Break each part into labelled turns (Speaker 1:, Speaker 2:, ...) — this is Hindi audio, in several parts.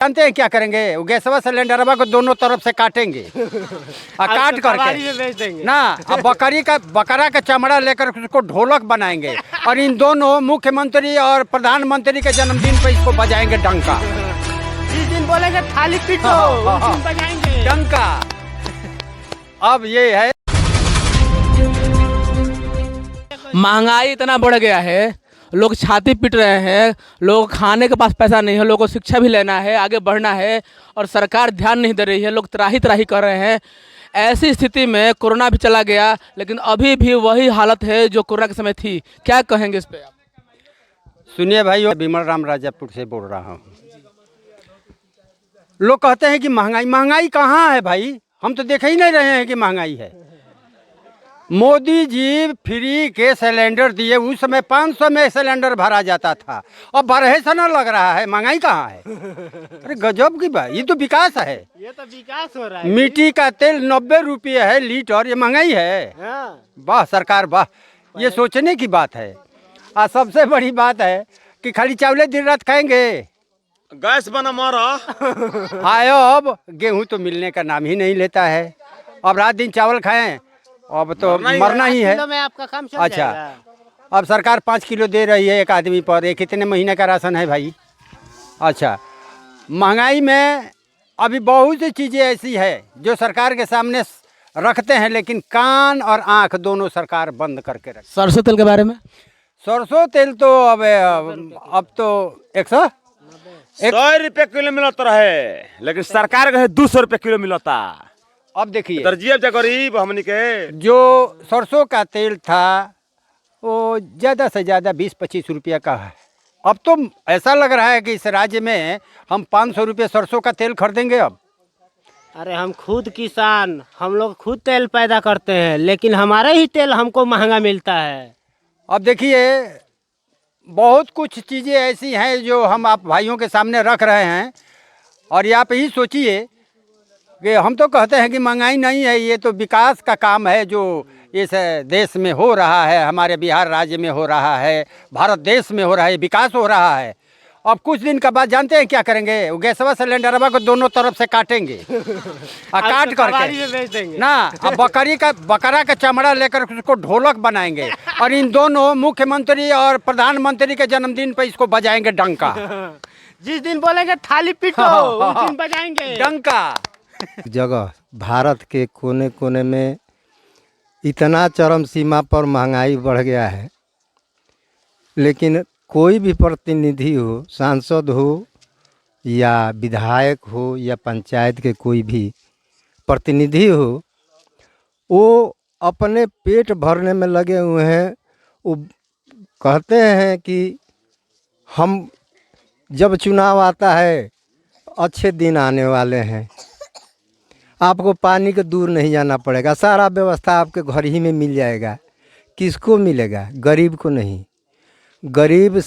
Speaker 1: जानते हैं क्या करेंगे? वो गैसवा सिलेंडर को दोनों तरफ से काटेंगे और काट करके
Speaker 2: बेच देंगे
Speaker 1: ना, अब बकरा का चमड़ा लेकर उसको ढोलक बनाएंगे और इन दोनों मुख्यमंत्री और प्रधानमंत्री के जन्मदिन पर इसको बजाएंगे डंका।
Speaker 2: जिस दिन बोलेंगे थाली पीटो उस दिन बजाएंगे
Speaker 1: डंका। अब ये है,
Speaker 3: महंगाई इतना बढ़ गया है, लोग छाती पीट रहे हैं, लोग खाने के पास पैसा नहीं है, लोगों को शिक्षा भी लेना है, आगे बढ़ना है और सरकार ध्यान नहीं दे रही है, लोग त्राही त्राही कर रहे हैं। ऐसी स्थिति में कोरोना भी चला गया लेकिन अभी भी वही हालत है जो कोरोना के समय थी। क्या कहेंगे इस पे आप?
Speaker 1: सुनिए भाई, बिमल राम राजापुर से बोल रहा हूँ। लोग कहते हैं कि महंगाई कहाँ है भाई? हम तो देख ही नहीं रहे हैं कि महंगाई है। मोदी जी फ्री के सिलेंडर दिए, उस समय 500 में सिलेंडर भरा जाता था, अब बरहे सा न लग रहा है। महंगाई कहाँ है? अरे गजब की बात, ये तो विकास है।
Speaker 2: ये तो विकास हो रहा है।
Speaker 1: मिट्टी का तेल 90 रुपये है लीटर, ये महंगाई है? वाह सरकार वाह, ये सोचने की बात है। और सबसे बड़ी बात है कि खाली चावल दिन रात खाएंगे,
Speaker 4: गैस बना मारा।
Speaker 1: आयो अब गेहूं तो मिलने का नाम ही नहीं लेता है। अब रात दिन चावल खाएं, अब तो मरना ही है।
Speaker 2: में आपका काम चल
Speaker 1: अच्छा,
Speaker 2: जाएगा।
Speaker 1: अब सरकार 5 किलो दे रही है एक आदमी पर। ये कितने महीने का राशन है भाई? अच्छा, महंगाई में अभी बहुत सी चीज़ें ऐसी है जो सरकार के सामने रखते हैं, लेकिन कान और आँख दोनों सरकार बंद करके रखती।
Speaker 3: सरसों तेल के बारे में?
Speaker 1: सरसों तेल तो अब तो
Speaker 4: 100 रुपये किलो मिलता है, लेकिन सरकार का 200 रुपये किलो मिलता।
Speaker 1: अब देखिए,
Speaker 4: तरजीब गरीब हमनी के
Speaker 1: जो सरसों का तेल था वो ज़्यादा से ज़्यादा 20-25 रुपये का है। अब तो ऐसा लग रहा है कि इस राज्य में हम 500 रुपये सरसों का तेल खरीदेंगे अब।
Speaker 2: अरे हम खुद किसान, हम लोग खुद तेल पैदा करते हैं, लेकिन हमारा ही तेल हमको महंगा मिलता है।
Speaker 1: अब देखिए, बहुत कुछ चीज़ें ऐसी हैं जो हम आप भाइयों के सामने रख रहे हैं, और ये आप ही सोचिए कि हम तो कहते हैं कि महंगाई नहीं है, ये तो विकास का काम है जो इस देश में हो रहा है, हमारे बिहार राज्य में हो रहा है, भारत देश में हो रहा है, विकास हो रहा है। अब कुछ दिन के बाद जानते हैं क्या करेंगे? वो गैसवा सिलेंडर को दोनों तरफ से काटेंगे और काट करके
Speaker 2: बेच देंगे
Speaker 1: ना, अब बकरा का चमड़ा लेकर उसको ढोलक बनाएंगे और इन दोनों मुख्यमंत्री और प्रधानमंत्री के जन्मदिन पर इसको बजाएंगे डंका।
Speaker 2: जिस दिन बोलेंगे थाली पीटो उस दिन बजाएंगे
Speaker 1: डंका।
Speaker 5: जगह भारत के कोने कोने में इतना चरम सीमा पर महंगाई बढ़ गया है, लेकिन कोई भी प्रतिनिधि हो, सांसद हो या विधायक हो या पंचायत के कोई भी प्रतिनिधि हो, वो अपने पेट भरने में लगे हुए हैं। वो कहते हैं कि हम जब चुनाव आता है अच्छे दिन आने वाले हैं, आपको पानी के दूर नहीं जाना पड़ेगा, सारा व्यवस्था आपके घर ही में मिल जाएगा। किसको मिलेगा? गरीब को नहीं। गरीब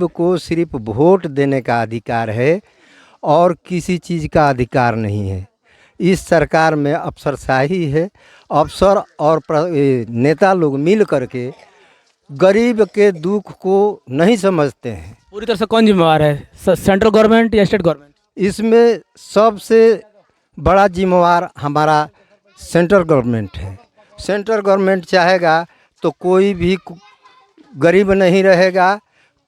Speaker 5: को सिर्फ वोट देने का अधिकार है और किसी चीज़ का अधिकार नहीं है। इस सरकार में अफसरशाही है। अफसर और नेता लोग मिल करके गरीब के दुख को नहीं समझते हैं।
Speaker 3: पूरी तरह से कौन जिम्मेवार है, सेंट्रल गवर्नमेंट या स्टेट गवर्नमेंट?
Speaker 5: इसमें सबसे बड़ा जिम्मेवार हमारा सेंट्रल गवर्नमेंट है। सेंट्रल गवर्नमेंट चाहेगा तो कोई भी गरीब नहीं रहेगा,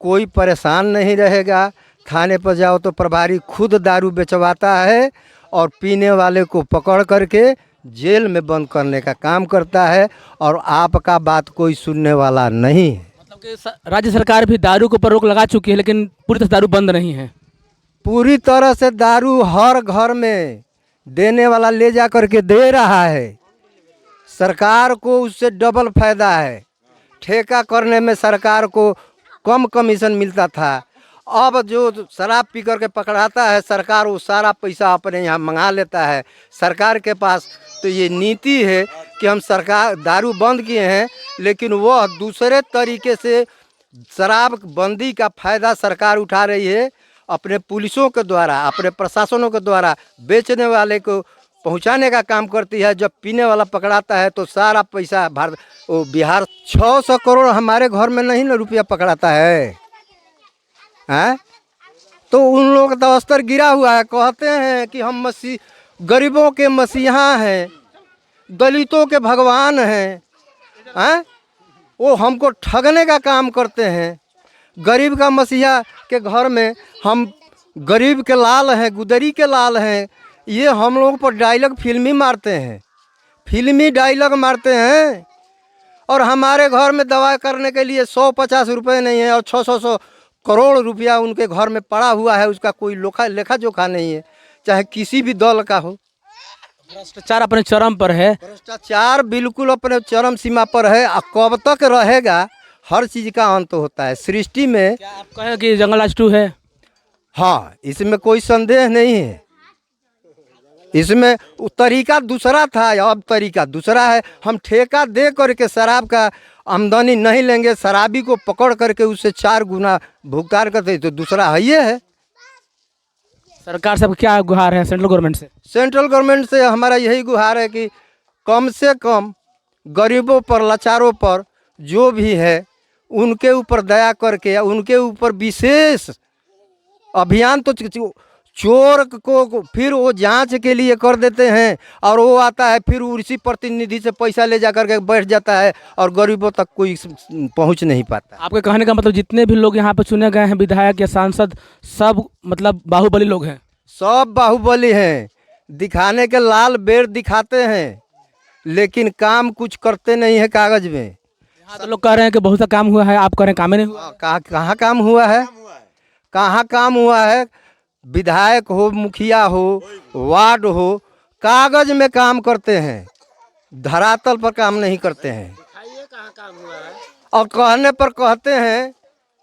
Speaker 5: कोई परेशान नहीं रहेगा। थाने पर जाओ तो प्रभारी खुद दारू बेचवाता है और पीने वाले को पकड़ करके जेल में बंद करने का काम करता है, और आपका बात कोई सुनने वाला नहीं है।
Speaker 3: मतलब कि राज्य सरकार भी दारू के ऊपर रोक लगा चुकी है, लेकिन पूरी तरह से दारू बंद नहीं है।
Speaker 5: पूरी तरह से दारू हर घर में देने वाला ले जा करके दे रहा है। सरकार को उससे डबल फायदा है। ठेका करने में सरकार को कम कमीशन मिलता था, अब जो शराब पी करके पकड़ाता है सरकार, वो सारा पैसा अपने यहाँ मंगा लेता है। सरकार के पास तो ये नीति है कि हम सरकार दारू बंद किए हैं, लेकिन वह दूसरे तरीके से शराब बंदी का फ़ायदा सरकार उठा रही है। अपने पुलिसों के द्वारा, अपने प्रशासनों के द्वारा बेचने वाले को पहुंचाने का काम करती है। जब पीने वाला पकड़ाता है तो सारा पैसा बिहार 600 करोड़ हमारे घर में नहीं ना रुपया पकड़ाता है। तो उन लोग का स्तर गिरा हुआ है। कहते हैं कि हम गरीबों के मसीहा हैं, दलितों के भगवान हैं, वो हमको ठगने का काम करते हैं। गरीब का मसीहा के घर में हम गरीब के लाल हैं, गुदरी के लाल हैं, ये हम लोग पर डायलॉग फिल्मी मारते हैं, फिल्मी डायलॉग मारते हैं। और हमारे घर में दवा करने के लिए 150 रुपये नहीं है और 600 करोड़ रुपया उनके घर में पड़ा हुआ है, उसका कोई लेखा जोखा नहीं है, चाहे किसी भी दल का हो।
Speaker 3: भ्रष्टाचार अपने चरम पर है।
Speaker 5: भ्रष्टाचार बिल्कुल अपने चरम सीमा पर है। कब तक रहेगा? हर चीज़ का अंत होता है सृष्टि में।
Speaker 3: क्या आप कहें कि जंगल राज 2 है?
Speaker 5: हाँ, इसमें कोई संदेह नहीं है। इसमें तरीका दूसरा था, अब तरीका दूसरा है। हम ठेका दे करके शराब का आमदनी नहीं लेंगे, शराबी को पकड़ करके उससे 4 गुना भुगतान करते, तो दूसरा है ये है।
Speaker 3: सरकार से क्या गुहार है सेंट्रल गवर्नमेंट से?
Speaker 5: सेंट्रल गवर्नमेंट से हमारा यही गुहार है कि कम से कम गरीबों पर, लाचारों पर जो भी है उनके ऊपर दया करके, उनके ऊपर विशेष अभियान। तो चोर को फिर वो जांच के लिए कर देते हैं और वो आता है, फिर उसी प्रतिनिधि से पैसा ले जा करके बैठ जाता है और गरीबों तक कोई पहुंच नहीं पाता।
Speaker 3: आपके कहने का मतलब जितने भी लोग यहाँ पे चुने गए हैं, विधायक या सांसद, सब मतलब बाहुबली लोग हैं?
Speaker 5: सब बाहुबली हैं, दिखाने के लाल बेर दिखाते हैं, लेकिन काम कुछ करते नहीं है कागज में।
Speaker 3: यहाँ तो लोग कह रहे हैं कि बहुत सा काम हुआ है, आप कह रहे हैं काम ही नहीं हुआ।
Speaker 5: कहाँ काम हुआ है? कहाँ काम हुआ है? विधायक हो, मुखिया हो, वार्ड हो, कागज में काम करते हैं, धरातल पर काम नहीं करते हैं। और कहने पर कहते हैं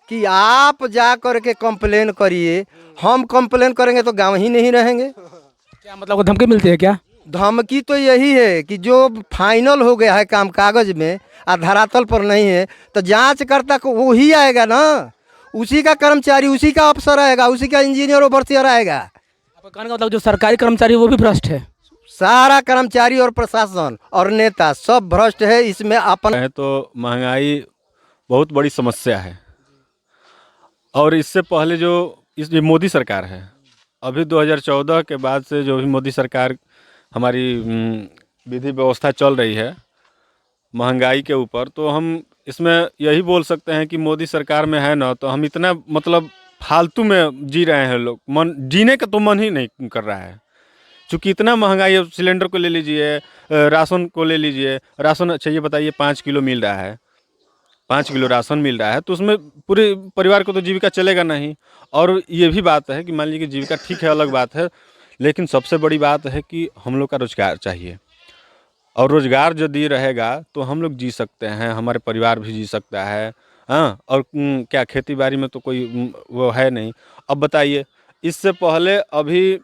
Speaker 5: कि आप जा करके कंप्लेन करिए। हम कंप्लेन करेंगे तो गांव ही नहीं रहेंगे।
Speaker 3: क्या मतलब को धमकी मिलती है क्या?
Speaker 5: धमकी तो यही है कि जो फाइनल हो गया है काम कागज में और धरातल पर नहीं है, तो जांचकर्ता को वही आएगा ना, उसी का कर्मचारी, उसी का अफसर आएगा, उसी का इंजीनियर ओवरसियर आएगा।
Speaker 3: आपका कहने का मतलब जो सरकारी कर्मचारी वो भी भ्रष्ट है?
Speaker 5: सारा कर्मचारी और प्रशासन और नेता सब भ्रष्ट है। इसमें अपन
Speaker 6: है तो महंगाई बहुत बड़ी समस्या है। और इससे पहले जो ये मोदी सरकार है, अभी 2014 के बाद से जो भी मोदी सरकार हमारी विधि व्यवस्था चल रही है महंगाई के ऊपर, तो हम इसमें यही बोल सकते हैं कि मोदी सरकार में है ना, तो हम इतना मतलब फालतू में जी रहे हैं। लोग मन जीने का तो मन ही नहीं कर रहा है, चूँकि इतना महंगाई है। सिलेंडर को ले लीजिए, राशन को ले लीजिए। राशन अच्छा ये बताइए 5 किलो मिल रहा है, 5 किलो राशन मिल रहा है, तो उसमें पूरे परिवार को तो जीविका चलेगा नहीं। और ये भी बात है कि मान लीजिए जीविका ठीक है, अलग बात है, लेकिन सबसे बड़ी बात है कि हम लोग का रोजगार चाहिए। और रोजगार यदि रहेगा तो हम लोग जी सकते हैं, हमारे परिवार भी जी सकता है। हाँ, और क्या खेती बाड़ी में तो कोई वो है नहीं। अब बताइए, इससे पहले अभी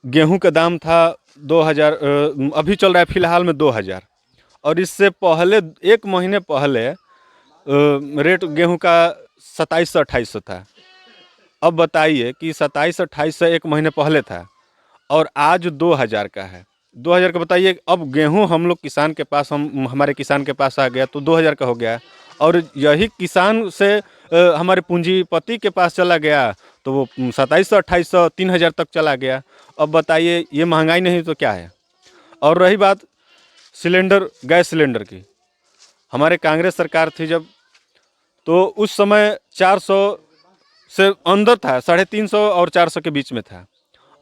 Speaker 6: गेहूं का दाम था 2000, अभी चल रहा है फिलहाल में 2000, और इससे पहले 1 महीने पहले रेट गेहूं का 2700-2800 था। अब बताइए कि 2700-2800 1 महीने पहले था और आज 2000 का है। 2000 का बताइए, अब गेहूं हम लोग किसान के पास, हमारे किसान के पास आ गया तो 2000 का हो गया, और यही किसान से हमारे पूंजीपति के पास चला गया तो वो 2700-2800 3000 तक चला गया। अब बताइए, ये महंगाई नहीं तो क्या है? और रही बात सिलेंडर, गैस सिलेंडर की, हमारे कांग्रेस सरकार थी जब, तो उस समय 400 से अंदर था, 350 और 400 के बीच में था,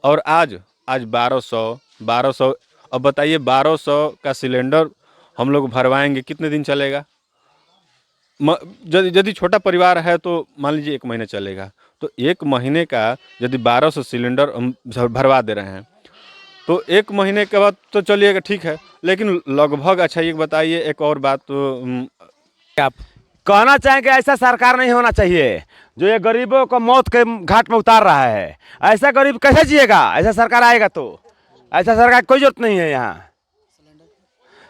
Speaker 6: और आज 1200। अब बताइए 1200 का सिलेंडर हम लोग भरवाएंगे, कितने दिन चलेगा? यदि छोटा परिवार है तो मान लीजिए 1 महीने चलेगा, तो 1 महीने का यदि 1200 सिलेंडर हम भरवा दे रहे हैं तो 1 महीने के बाद तो चलिएगा, ठीक है, लेकिन लगभग, अच्छा ये बताइए एक और बात, तो
Speaker 4: आप कहना चाहेंगे ऐसा सरकार नहीं होना चाहिए जो ये गरीबों को मौत के घाट में उतार रहा है। ऐसा गरीब कैसे जिएगा? ऐसा सरकार आएगा तो ऐसा सरकार कोई जरूरत नहीं है। यहाँ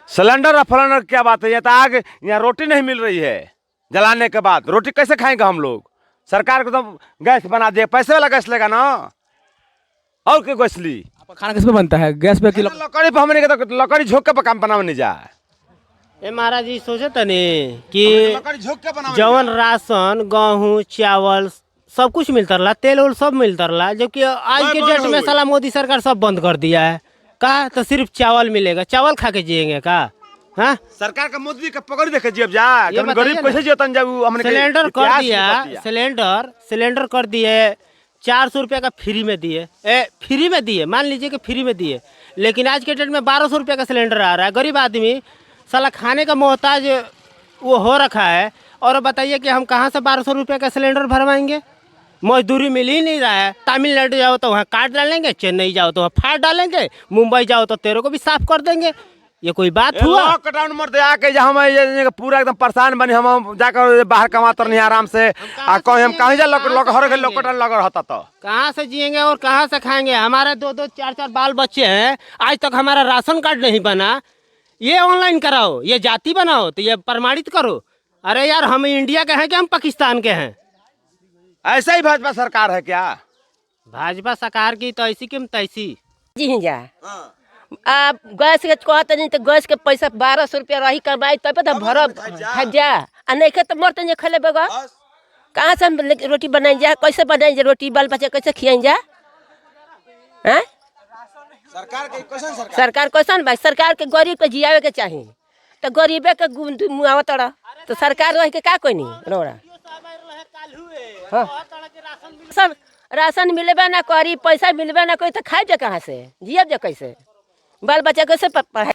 Speaker 4: सिलेंडर और फलेंडर क्या बात है? ये तो आग, यहाँ रोटी नहीं मिल रही है, जलाने के बाद रोटी कैसे खाएंगे हम लोग? सरकार को तो गैस बना दिए, पैसे वाला गैस लेगा ना, और क्या गैस ली?
Speaker 3: आपका खाना किस पे बनता है? गैस पे कि
Speaker 4: लकड़ी पे? हमने तो लकड़ी झोंक के काम बनावे नहीं जाए।
Speaker 2: ए महाराज जी सोचे तनी कि जवन राशन, गेहूँ, चावल सब कुछ मिलता रहा, तेल उल सब मिलता रहा, जबकि आज के डेट में साला मोदी सरकार सब बंद कर दिया है। का तो सिर्फ चावल मिलेगा, चावल खा के जिएंगे का? हाँ,
Speaker 4: सरकार का मोदी का पकड़ देखे जी अब जा
Speaker 2: ये
Speaker 4: हम गरीब
Speaker 2: बताइए
Speaker 4: कैसे जीतन जब हमने
Speaker 2: सिलेंडर कर दिया, सिलेंडर कर दिए, 400 रुपये का फ्री में दिए, फ्री में दिए, मान लीजिए कि फ्री में दिए, लेकिन आज के डेट में 1200 रुपये का सिलेंडर आ रहा है। गरीब आदमी साला खाने का मोहताज वो हो रखा है। और बताइए कि हम कहाँ से 1200 रुपये का सिलेंडर भरवाएंगे? मजदूरी मिल ही नहीं रहा है। तमिलनाडु जाओ तो वहाँ काट डालेंगे, चेन्नई जाओ तो वहाँ फाड़ डालेंगे, मुंबई जाओ तो तेरे को भी साफ कर देंगे। ये कोई बात हुआ?
Speaker 4: लॉकडाउन मर दे आके जब हम ये पूरा एकदम परेशान बने, हम जाकर बाहर कमाते नहीं आराम से, आ कहीं हम कहीं जा लॉकडाउन लगा रहता तो
Speaker 2: कहाँ से जिएंगे और कहाँ से खाएंगे? हमारे 2-2 4-4 बाल बच्चे हैं, आज तक हमारा राशन कार्ड नहीं बना। ये ऑनलाइन कराओ, ये जाति बनाओ, तो ये प्रमाणित करो। अरे यार, हम इंडिया के हैं कि हम पाकिस्तान के हैं?
Speaker 4: ऐसा ही भाजपा सरकार है क्या?
Speaker 2: भाजपा सरकार की तो ऐसी कि तैसी
Speaker 7: जी जा आप गैस के कहते नहीं तो गैस के पैसा 1200 रुपया रही कमाई तब तो भरब भाग जा, आ नहीं तो मरते नहीं खले बगा। कहाँ से हम रोटी बनाई जा, कैसे बनाई जा रोटी, बाल बच्चे कैसे खियाई जा? हैं सरकार कैसन भाई? सरकार के गरीब के जियावे के चाहिए, तो गरीबे के मुआवत रहा, तो सरकार रह के का कोई नहीं रोड़ा। हाँ, राशन मिलबे ना करी, पैसा मिलबे ना करी, तो खाए जा कहाँ से, जियब जा कैसे, बाल बच्चा कैसे पढ़ाई?